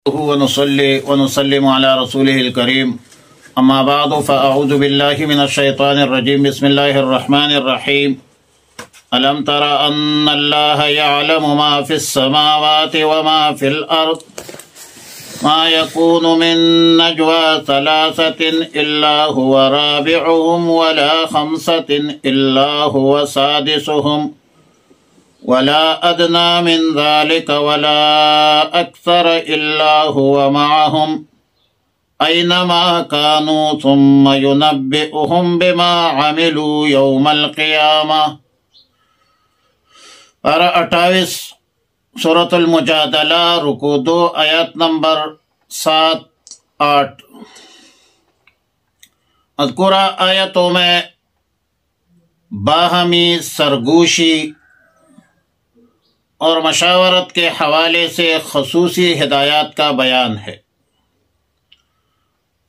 ونصلي ونسلم على رسوله الكريم اما بعد فاعوذ بالله من الشيطان الرجيم بسم الله الرحمن الرحيم الم تر ان الله يعلم ما في السماوات وما في الارض ما يكون من نجوى ثلاثة الا هو رابعهم ولا خمسة الا هو سادسهم ولا أدنى من ذلك ولا أكثر إلا هو معهم أينما كانوا ثم ينبئهم بما عملوا يوم القيامة۔ پارہ 28 سورة المجادلہ رکوع 2 آیت نمبر 7-8۔ مذکورہ آیتوں میں باہمی سرگوشی اور مشاورت کے حوالے سے خصوصی ہدایات کا بیان ہے۔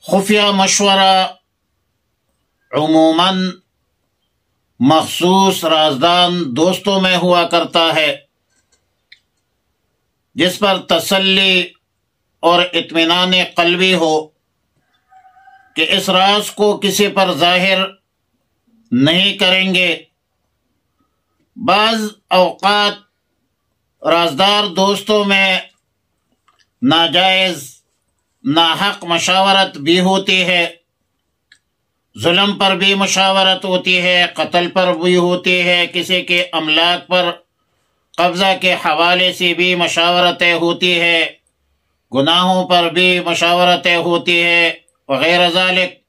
خفیہ مشورہ عموماً مخصوص رازدان دوستوں میں ہوا کرتا ہے، جس پر تسلی اور اطمینان قلبی ہو کہ اس راز کو کسی پر ظاہر نہیں کریں گے۔ بعض اوقات رازدار دوستوں میں ناجائز ناحق مشاورت بھی ہوتی ہے، ظلم پر بھی مشاورت ہوتی ہے، قتل پر بھی ہوتی ہے، کسی کے املاک پر قبضہ کے حوالے سے بھی مشاورتیں ہوتی ہے، گناہوں پر بھی مشاورتیں ہوتی ہے وغیرہ ذالک۔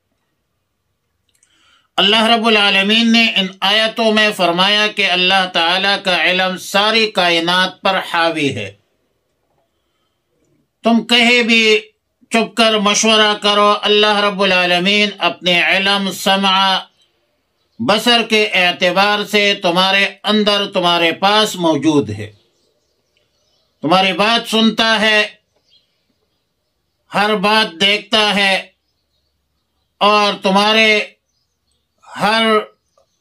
اللہ رب العالمین نے ان آیتوں میں فرمایا کہ اللہ تعالیٰ کا علم ساری کائنات پر حاوی ہے۔ تم کہیں بھی چپ کر مشورہ کرو، اللہ رب العالمین اپنے علم، سمع، بصر کے اعتبار سے تمہارے اندر، تمہارے پاس موجود ہے، تمہاری بات سنتا ہے، ہر بات دیکھتا ہے اور تمہارے ہر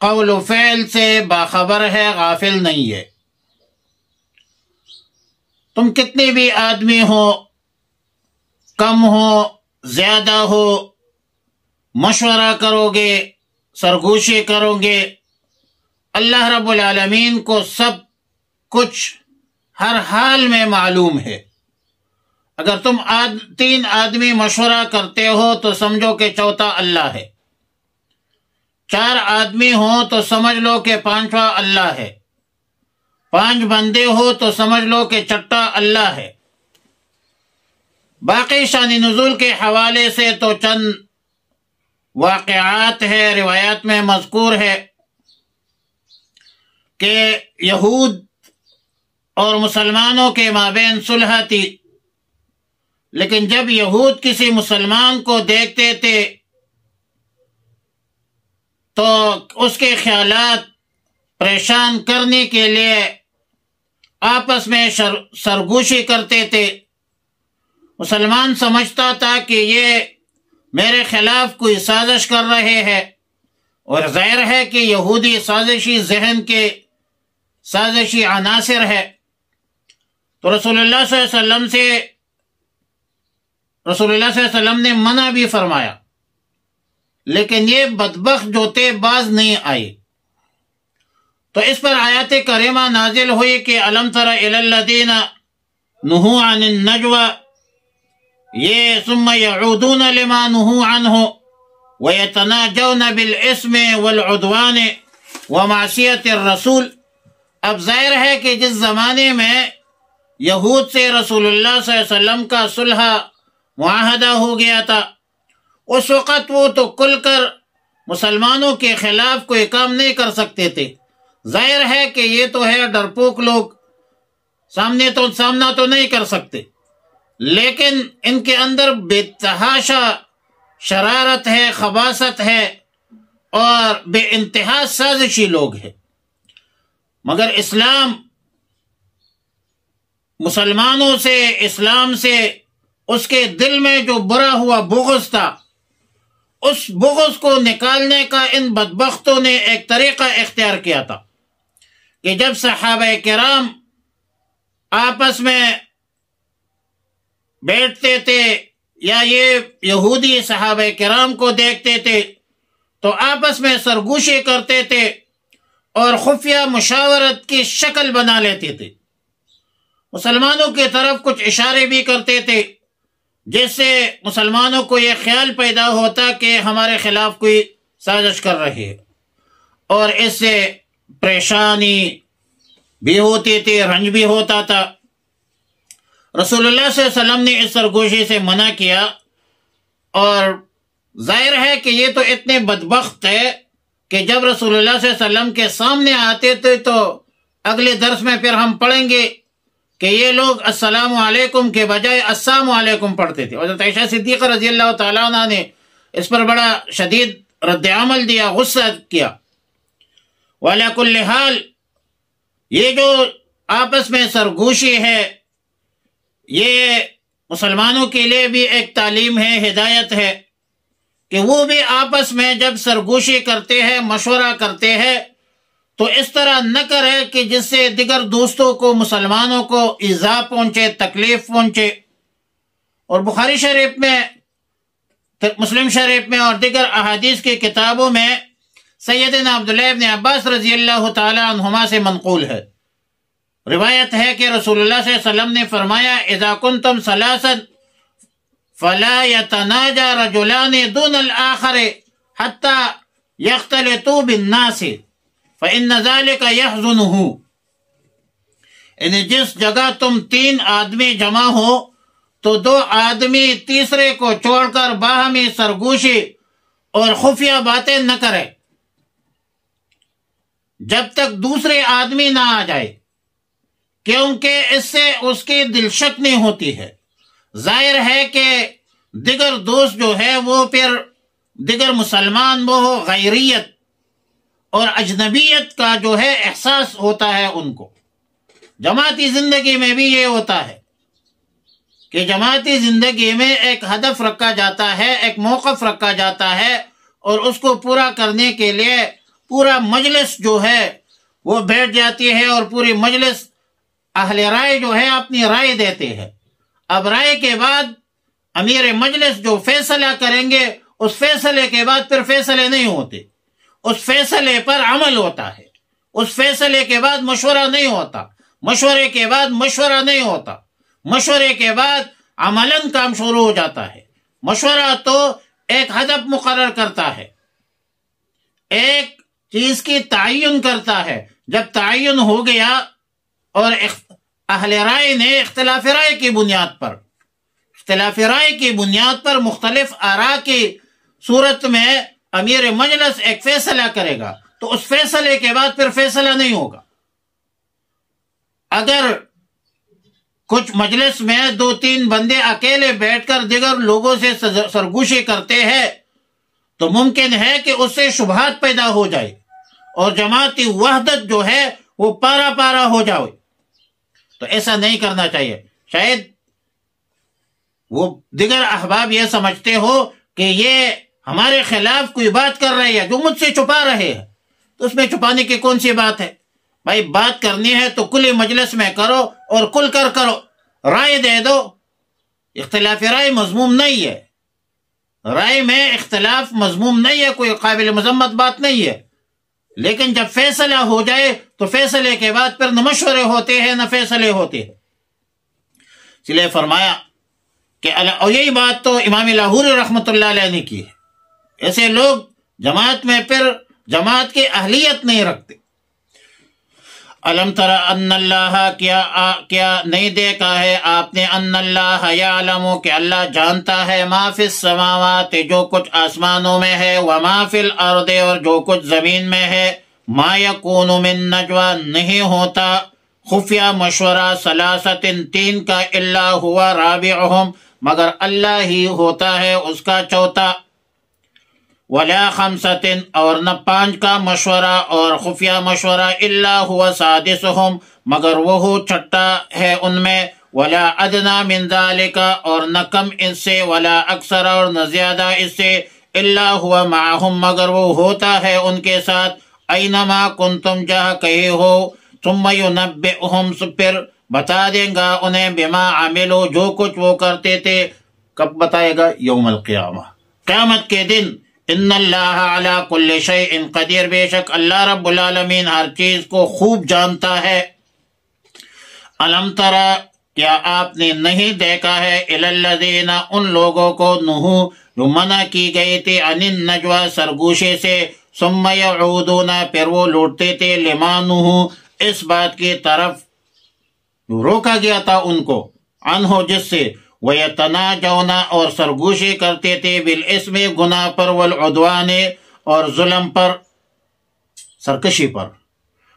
قول و فعل سے باخبر ہے، غافل نہیں ہے۔ تم کتنے بھی آدمی ہو، کم ہو زیادہ ہو، مشورہ کرو گے، سرگوشی کرو گے، اللہ رب العالمین کو سب کچھ ہر حال میں معلوم ہے۔ اگر تم 3 آدمی مشورہ کرتے ہو تو سمجھو کہ چوتھا اللہ ہے، 4 آدمی ہوں تو سمجھ لو کہ 5واں اللہ ہے، 5 بندے ہو تو سمجھ لو کہ 6واں اللہ ہے۔ باقی شان نزول کے حوالے سے تو چند واقعات ہے، روایات میں مذکور ہے کہ یہود اور مسلمانوں کے مابین صلح تھی، لیکن جب یہود کسی مسلمان کو دیکھتے تھے تو اس کے خیالات پریشان کرنے کے لیے آپس میں سرگوشی کرتے تھے۔ مسلمان سمجھتا تھا کہ یہ میرے خلاف کوئی سازش کر رہے ہیں، اور ظاہر ہے کہ یہودی سازشی ذہن کے سازشی عناصر ہے۔ تو رسول اللہ صلی اللہ علیہ وسلم نے منع بھی فرمایا، لیکن یہ بدبخت جو تھے باز نہیں آئے۔ تو اس پر آیات کریمہ نازل ہوئی کہ الم تر الی الذین نہوا عن النجوى یہ ثم یعودون لما نہوا عنہ ویتناجون بالاسم والعدوان ومعصیت الرسول۔ اب ظاہر ہے کہ جس زمانے میں یہود سے رسول اللہ صلی اللہ علیہ وسلم کا صلح معاہدہ ہو گیا تھا، اس وقت وہ تو کھل کر مسلمانوں کے خلاف کوئی کام نہیں کر سکتے تھے۔ ظاہر ہے کہ یہ تو ہے ڈرپوک لوگ، سامنا تو نہیں کر سکتے، لیکن ان کے اندر بے تحاشا شرارت ہے، خباثت ہے اور بے انتہا سازشی لوگ ہیں۔ مگر اسلام مسلمانوں سے، اسلام سے اس کے دل میں جو برا ہوا بغض تھا، اس بغض کو نکالنے کا ان بدبختوں نے ایک طریقہ اختیار کیا تھا کہ جب صحابہ کرام آپس میں بیٹھتے تھے یا یہ یہودی صحابہ کرام کو دیکھتے تھے تو آپس میں سرگوشی کرتے تھے اور خفیہ مشاورت کی شکل بنا لیتے تھے، مسلمانوں کی طرف کچھ اشارے بھی کرتے تھے، جس سے مسلمانوں کو یہ خیال پیدا ہوتا کہ ہمارے خلاف کوئی سازش کر رہی ہے، اور اس سے پریشانی بھی ہوتی تھی، رنج بھی ہوتا تھا۔ رسول اللہ صلی اللہ علیہ وسلم نے اس سرگوشی سے منع کیا، اور ظاہر ہے کہ یہ تو اتنے بدبخت ہے کہ جب رسول اللہ صلی اللہ علیہ وسلم کے سامنے آتے تھے تو اگلے درس میں پھر ہم پڑھیں گے کہ یہ لوگ السلام علیکم کے بجائے السلام علیکم پڑھتے تھے۔ حضرت عائشہ صدیقہ رضی اللہ تعالیٰ عنہ نے اس پر بڑا شدید رد عمل دیا، غصہ کیا۔ وعلی کل حال یہ جو آپس میں سرگوشی ہے یہ مسلمانوں کے لیے بھی ایک تعلیم ہے، ہدایت ہے کہ وہ بھی آپس میں جب سرگوشی کرتے ہیں، مشورہ کرتے ہیں، تو اس طرح نہ کرے کہ جس سے دیگر دوستوں کو، مسلمانوں کو ایذا پہنچے، تکلیف پہنچے۔ اور بخاری شریف میں، مسلم شریف میں اور دیگر احادیث کی کتابوں میں سیدنا عبداللہ ابن عباس رضی اللہ تعالی عنہما سے منقول ہے، روایت ہے کہ رسول اللہ صلی اللہ علیہ وسلم نے فرمایا اذا کنتم ثلاثا فلا يتناجى رجلان دون الآخر حتى يختلطوا بالناس فإن ذلك يحزنه، یعنی جس جگہ تم 3 آدمی جمع ہو تو 2 آدمی تیسرے کو چھوڑ کر باہمی سرگوشی اور خفیہ باتیں نہ کرے جب تک دوسرے آدمی نہ آ جائے، کیونکہ اس سے اس کی دل شکنی ہوتی ہے۔ ظاہر ہے کہ دیگر دوست جو ہے وہ پھر دیگر مسلمان وہ غیریت اور اجنبیت کا جو ہے احساس ہوتا ہے ان کو۔ جماعتی زندگی میں بھی یہ ہوتا ہے کہ جماعتی زندگی میں ایک ہدف رکھا جاتا ہے، ایک موقف رکھا جاتا ہے، اور اس کو پورا کرنے کے لیے پورا مجلس جو ہے وہ بیٹھ جاتی ہے، اور پوری مجلس اہل رائے جو ہے اپنی رائے دیتے ہیں۔ اب رائے کے بعد امیر مجلس جو فیصلہ کریں گے، اس فیصلے کے بعد پھر فیصلے نہیں ہوتے، اس فیصلے پر عمل ہوتا ہے، اس فیصلے کے بعد مشورہ نہیں ہوتا، مشورے کے بعد مشورہ نہیں ہوتا، مشورے کے بعد عملاً کام شروع ہو جاتا ہے۔ مشورہ تو ایک ہدف مقرر کرتا ہے، ایک چیز کی تعین کرتا ہے۔ جب تعین ہو گیا اور اہل رائے نے اختلاف رائے کی بنیاد پر مختلف آراء کی صورت میں امیر مجلس ایک فیصلہ کرے گا، تو اس فیصلے کے بعد پھر فیصلہ نہیں ہوگا۔ اگر کچھ مجلس میں 2-3 بندے اکیلے بیٹھ کر دیگر لوگوں سے سرگوشی کرتے ہیں تو ممکن ہے کہ اس سے شبہات پیدا ہو جائے اور جماعتی وحدت جو ہے وہ پارا پارا ہو جائے، تو ایسا نہیں کرنا چاہیے۔ شاید وہ دیگر احباب یہ سمجھتے ہو کہ یہ ہمارے خلاف کوئی بات کر رہے ہیں جو مجھ سے چھپا رہے ہیں، تو اس میں چھپانے کی کون سی بات ہے؟ بھائی بات کرنی ہے تو کھلی مجلس میں کرو اور کھل کر کرو، رائے دے دو۔ اختلاف رائے مذموم نہیں ہے، رائے میں اختلاف مذموم نہیں ہے، کوئی قابل مذمت بات نہیں ہے، لیکن جب فیصلہ ہو جائے تو فیصلے کے بعد پھر نہ مشورے ہوتے ہیں نہ فیصلے ہوتے ہیں۔ اس لیے فرمایا کہ اور یہی بات تو امام لاہوری رحمۃ اللہ علیہ نے کی ہے۔ ایسے لوگ جماعت میں پھر جماعت کی اہلیت نہیں رکھتے۔ علم ترى ان اللہ کیا نہیں دیکھا ہے آپ نے، ان اللہ یعلم کہ اللہ جانتا ہے، ما فی السماوات جو کچھ آسمانوں میں ہے، وما فی الارض اور جو کچھ زمین میں ہے، ما یکون من نجوا نہیں ہوتا خفیہ مشورہ، ثلاثۃ 3 کا، الا ہوا رابعہم مگر اللہ ہی ہوتا ہے اس کا چوتھا، ولا 5 اور نہ 5 کا مشورہ اور خفیہ مشورہ، الا ہوا سادسہم مگر وہ چھٹا ہے ان میں، ولا ادنا من ذالک اور نہ کم اس سے، ولا اکثر اور نہ زیادہ اس سے، الا ہوا معہم مگر وہ ہوتا ہے ان کے ساتھ، اینما کنتم جہاں کہیں ہو، ثم ینبئہم پھر بتا دیں گا انہیں بما عملو جو کچھ وہ کرتے تھے. کب بتائے گا؟ یوم القیامہ، قیامت کے دن. ان اللہ علی کل شیء قدیر، بے شک اللہ رب العالمین ہر چیز کو خوب جانتا ہے. الم ترى، کیا آپ نے نہیں دیکھا ہے، الی الذین، ان لوگوں کو، نہو جو منع کی گئی تھی، عن النجوى سرگوشے سے، ثم یعودون پھر وہ لوٹتے تھے، لما نہو اس بات کی طرف روکا گیا تھا ان کو، عنہ جس سے، وَيَتَنَاجَوْنَ اور سرگوشی کرتے تھے، بالاسم گناہ پر، والعدوان اور ظلم پر، سرکشی پر،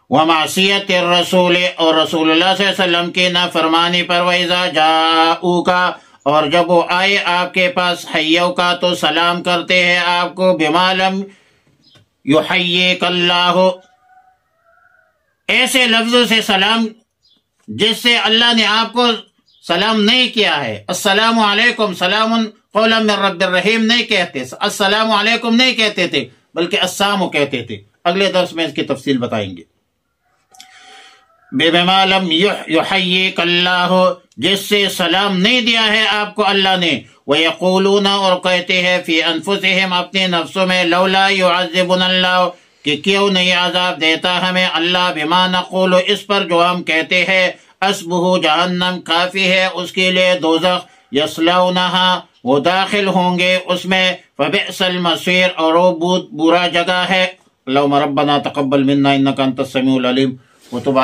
ومعصیت الرسول اور رسول اللہ صلی اللہ علیہ وسلم کی نافرمانی پر، وَإِذَا جَاءُوكَ اور جب وہ آئے آپ کے پاس، حیوکا تو سلام کرتے ہیں آپ کو، بما لم یحییک اللہ ایسے لفظوں سے سلام جس سے اللہ نے آپ کو سلام نہیں کیا ہے. السلام علیکم، سلام قولا من رب الرحیم نہیں کہتے، السلام علیکم نہیں کہتے تھے، بلکہ السلام کہتے تھے. اگلے درس میں اس کی تفصیل بتائیں گے. بما لم یحییک اللہ جس سے سلام نہیں دیا ہے آپ کو اللہ نے، ویقولون اور کہتے ہیں، فی انفسہم اپنے نفسوں میں، لولا یعذبنا اللہ کہ کیوں نہیں عذاب دیتا ہمیں اللہ، بما نقول اس پر جو ہم کہتے ہیں، حسبہ جہنم کافی ہے اس کے لیے دوزخ، یصلونہا وہ داخل ہوں گے اس میں، فبئس المصیر اور وہ بہت برا جگہ ہے. اللہم ربنا تقبل منا انک انت السمیع العلیم وتب